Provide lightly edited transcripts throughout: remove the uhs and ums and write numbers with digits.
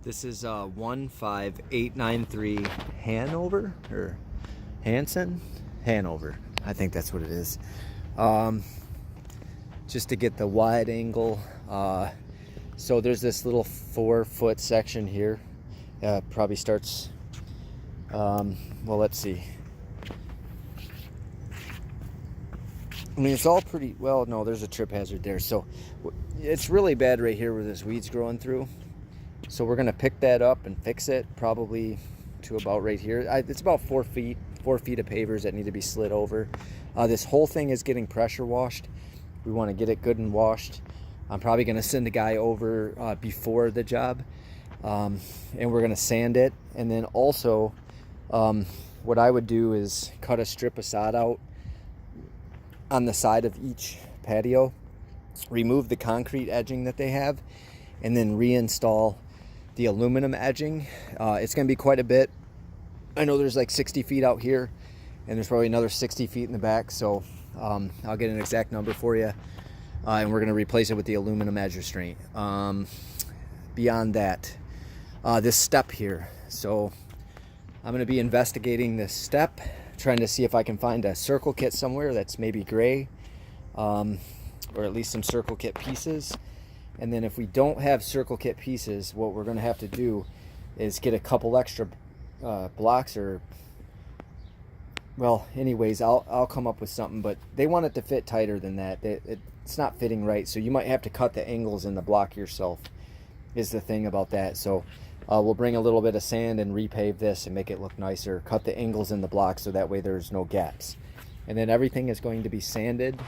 This is 15893 Hanover or Hanover. I think that's what it is. Just to get the wide angle. So there's this little 4-foot section here. Probably starts. Well, let's see. I mean, it's all pretty well. No, there's a trip hazard there. So it's really bad right here where this weed's growing through. So we're gonna pick that up and fix it probably to about right here. It's about 4 feet of pavers that need to be slid over. This whole thing is getting pressure washed. We want to get it good and washed. I'm probably gonna send a guy over before the job, and we're gonna sand it. And then also, what I would do is cut a strip of sod out on the side of each patio, remove the concrete edging that they have, and then reinstall the aluminum edging. It's going to be quite a bit. I know there's like 60 feet out here, and there's probably another 60 feet in the back, so I'll get an exact number for you, and we're going to replace it with the aluminum edge restraint. Beyond that, this step here, so I'm going to be investigating this step, trying to see if I can find a circle kit somewhere that's maybe gray, or at least some circle kit pieces. And then if we don't have circle kit pieces, what we're going to have to do is get a couple extra blocks, or, well, anyways, I'll come up with something, but they want it to fit tighter than that. It's not fitting right, so you might have to cut the angles in the block yourself, is the thing about that. So we'll bring a little bit of sand and repave this and make it look nicer, cut the angles in the block so that way there's no gaps. And then everything is going to be sanded.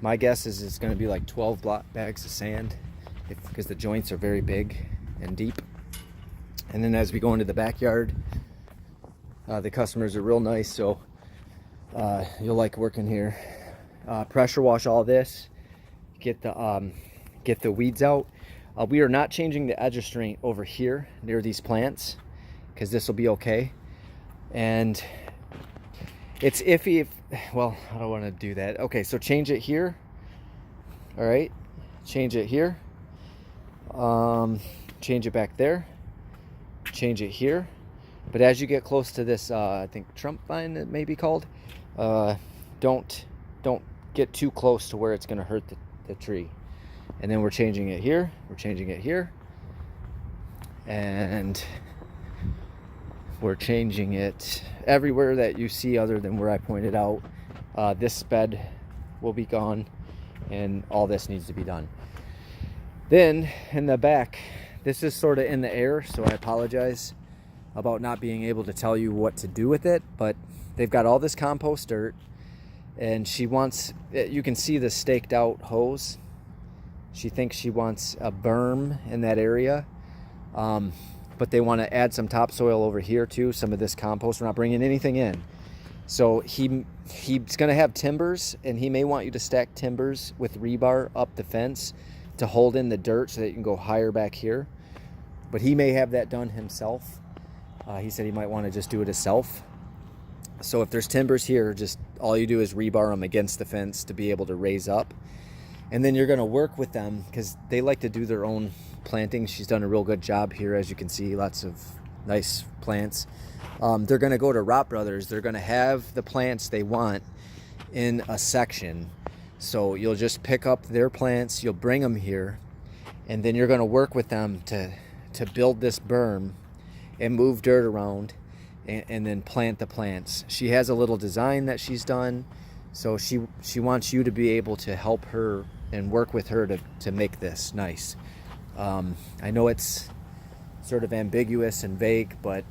My guess is it's going to be like 12 bags of sand, because the joints are very big and deep. And then as we go into the backyard, the customers are real nice, so you'll like working here. Pressure wash all this, get the weeds out. We are not changing the edge restraint over here near these plants, because this will be okay. And it's iffy if, well, I don't want to do that. Okay, so change it here. All right, change it here. Change it back there. Change it here. But as you get close to this, I think Trump vine it may be called, don't get too close to where it's going to hurt the tree. And then we're changing it here. We're changing it here. And we're changing it everywhere that you see other than where I pointed out. This bed will be gone, and all this needs to be done. Then in the back, this is sort of in the air, so I apologize about not being able to tell you what to do with it, but they've got all this compost dirt, and she wants, you can see the staked out hose. She thinks she wants a berm in that area. But they want to add some topsoil over here too, some of this compost. We're not bringing anything in. So he's going to have timbers, and he may want you to stack timbers with rebar up the fence to hold in the dirt so that you can go higher back here. But he may have that done himself. He said he might want to just do it himself. So if there's timbers here, just all you do is rebar them against the fence to be able to raise up. And then you're going to work with them, because they like to do their own planting. She's done a real good job here, as you can see, lots of nice plants. They're going to go to Rot Brothers. They're going to have the plants they want in a section. So you'll just pick up their plants, you'll bring them here, and then you're going to work with them to build this berm and move dirt around, and then plant the plants. She has a little design that she's done, so she wants you to be able to help her and work with her to make this nice. I know it's sort of ambiguous and vague, but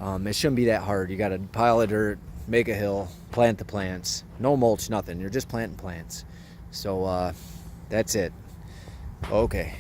it shouldn't be that hard. You got a pile of dirt, make a hill, plant the plants. No mulch, nothing. You're just planting plants. So that's it. Okay.